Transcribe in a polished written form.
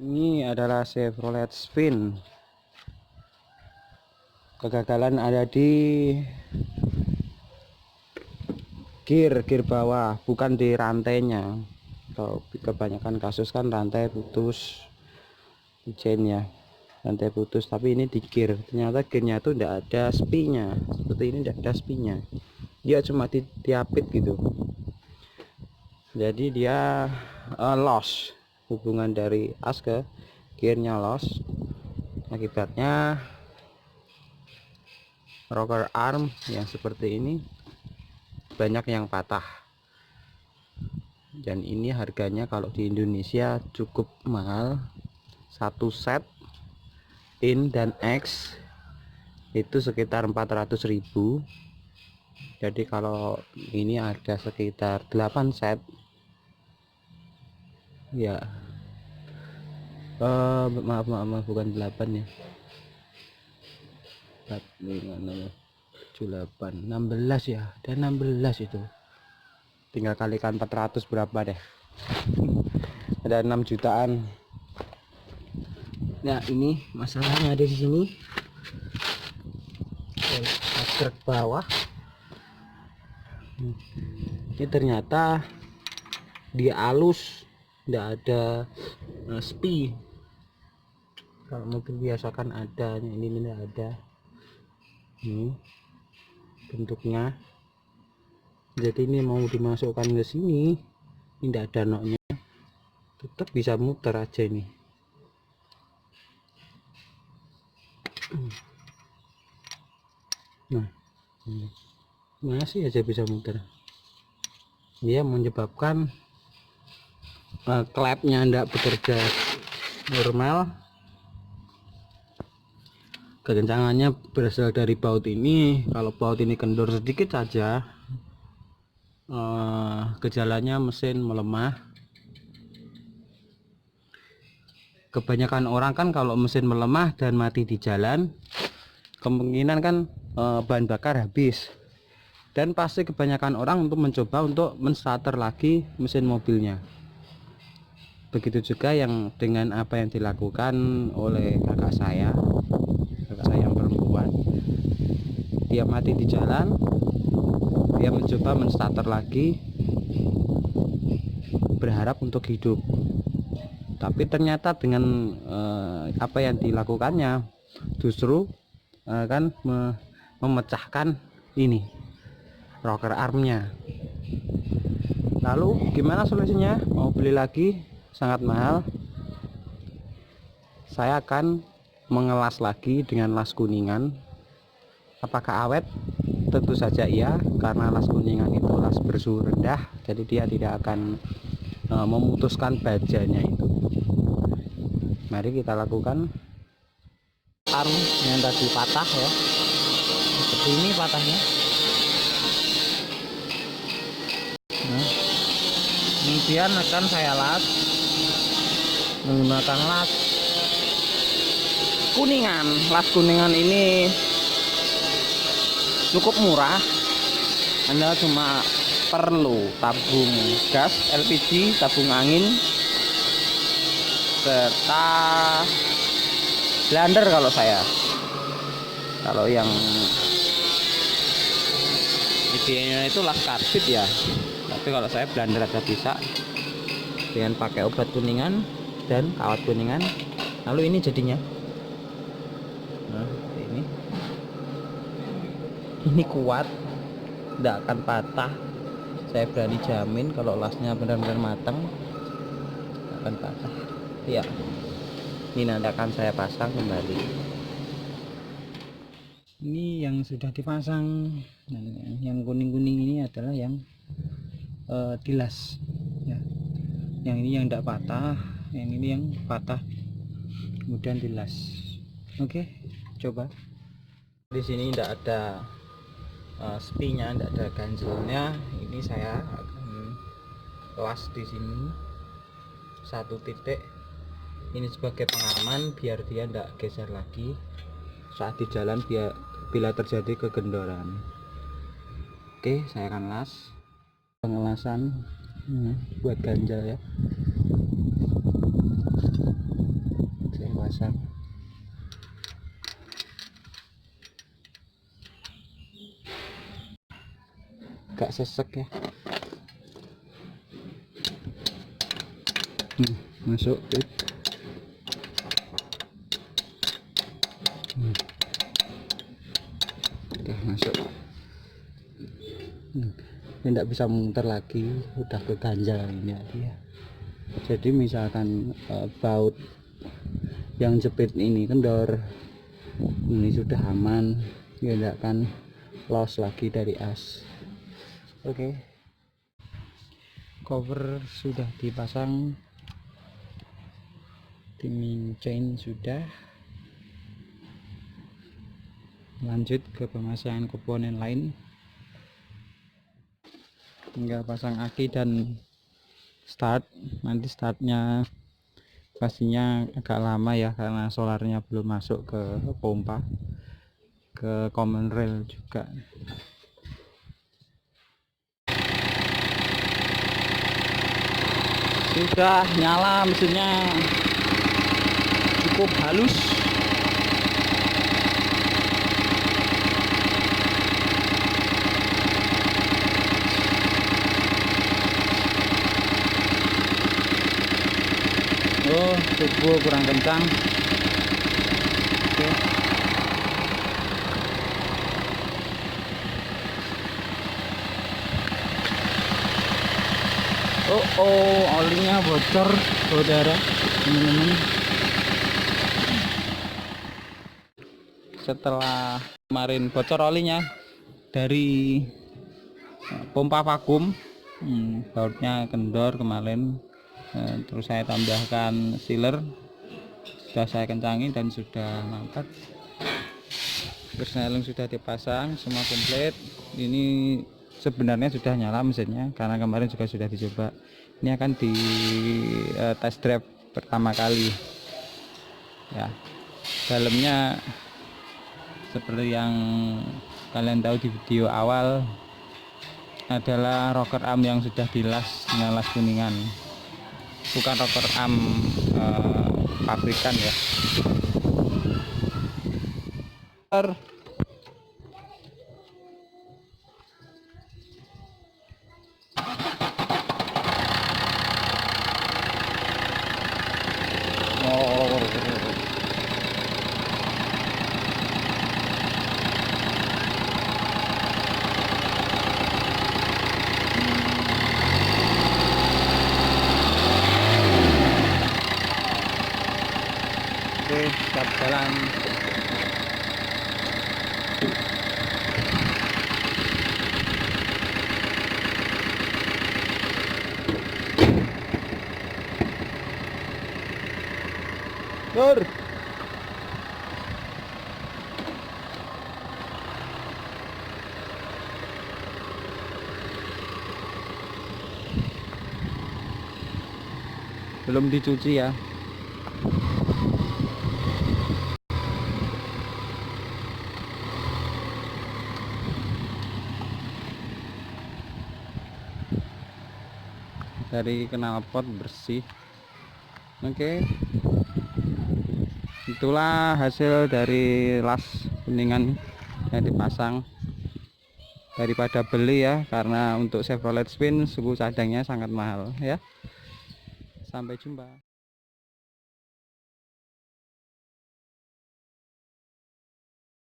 Ini adalah Chevrolet Spin. Kegagalan ada di gear bawah, bukan di rantainya. Kalau kebanyakan kasus kan rantai putus, chainnya rantai putus, tapi ini di gear. Ternyata gearnya itu tidak ada spinnya. Seperti ini tidak ada spinnya. Dia cuma diapit gitu. Jadi dia loss, hubungan dari as ke gearnya loss. Akibatnya rocker arm yang seperti ini banyak yang patah, dan ini harganya kalau di Indonesia cukup mahal. Satu set in dan X itu sekitar 400.000. Jadi kalau ini ada sekitar 8 set ya, maaf bukan 8 ya, 16 ya, dan 16 itu tinggal kalikan 400 berapa deh, ada 6 jutaan. Nah, ini masalahnya ada di sini, truk bawah ini ternyata dia halus, tidak ada spi. Kalau mobil biasa kan ada, ini tidak ada. Ini bentuknya, jadi ini mau dimasukkan ke sini, ini tidak ada noknya, tetap bisa muter aja ini. Nah, masih aja bisa muter. Dia menyebabkan klepnya tidak bekerja normal. Kekencangannya berasal dari baut ini. Kalau baut ini kendor sedikit saja, gejalanya mesin melemah. Kebanyakan orang kan kalau mesin melemah dan mati di jalan, kemungkinan kan bahan bakar habis, dan pasti kebanyakan orang untuk mencoba untuk menstarter lagi mesin mobilnya. Begitu juga yang dengan apa yang dilakukan oleh kakak saya yang perempuan. Dia mati di jalan, dia mencoba menstarter lagi, berharap untuk hidup, tapi ternyata dengan apa yang dilakukannya justru kan memecahkan ini rocker armnya. Lalu gimana solusinya? Mau beli lagi sangat mahal. Saya akan mengelas lagi dengan las kuningan. Apakah awet? Tentu saja iya, karena las kuningan itu las bersuhu rendah, jadi dia tidak akan memutuskan bajanya itu. Mari kita lakukan. Arm yang tadi patah ya, seperti ini patahnya. Nah, kemudian akan saya las menggunakan las kuningan. Las kuningan ini cukup murah. Anda cuma perlu tabung gas LPG, tabung angin, serta blender kalau saya. Kalau yang ideanya itu las karbit ya, tapi kalau saya blender aja bisa, dengan pakai obat kuningan dan kawat kuningan. Lalu ini jadinya, nah ini kuat, tidak akan patah. Saya berani jamin kalau lasnya benar-benar matang akan patah ya. Ini nanti akan saya pasang kembali. Ini yang sudah dipasang. Nah, yang kuning-kuning ini adalah yang dilas ya. Yang ini yang tidak patah, yang ini yang patah kemudian dilas. Oke, coba. Di sini tidak ada spinya, tidak ada ganjelnya. Ini saya akan las di sini satu titik. Ini sebagai pengaman biar dia tidak geser lagi saat di jalan, bila terjadi kegendoran. Oke, saya akan las. Pengelasan buat ganjal ya. dipasang. Gak sesek ya. Masuk udah masuk. Tidak bisa muter lagi, udah ke ganjal ini dia. Jadi misalkan baut yang jepit ini kendor, ini sudah aman, ya tidak akan loss lagi dari as. Oke. Cover sudah dipasang, timing chain sudah, lanjut ke pemasangan komponen lain. Tinggal pasang aki dan start. Nanti startnya pastinya agak lama ya, karena solarnya belum masuk ke pompa, ke common rail juga. Sudah nyala mesinnya, cukup halus. Oh, turbo kurang kencang. Oke. Oh, olinya bocor, saudara, teman-teman. Setelah kemarin bocor olinya dari pompa vakum, bautnya kendor kemarin. Terus saya tambahkan sealer, sudah saya kencangin dan sudah mantap. Persneling sudah dipasang, semua komplit. Ini sebenarnya sudah nyala mesinnya karena kemarin juga sudah dicoba. Ini akan di test drive pertama kali ya. Dalamnya seperti yang kalian tahu di video awal, adalah rocker arm yang sudah dilas dengan las kuningan, bukan rocker arm pabrikan ya. Oke, siap jalan. Dur. Belum dicuci ya. Dari knalpot bersih. Oke. Itulah hasil dari las kuningan yang dipasang. Daripada beli ya, karena untuk Chevrolet Spin suku cadangnya sangat mahal ya. Sampai jumpa.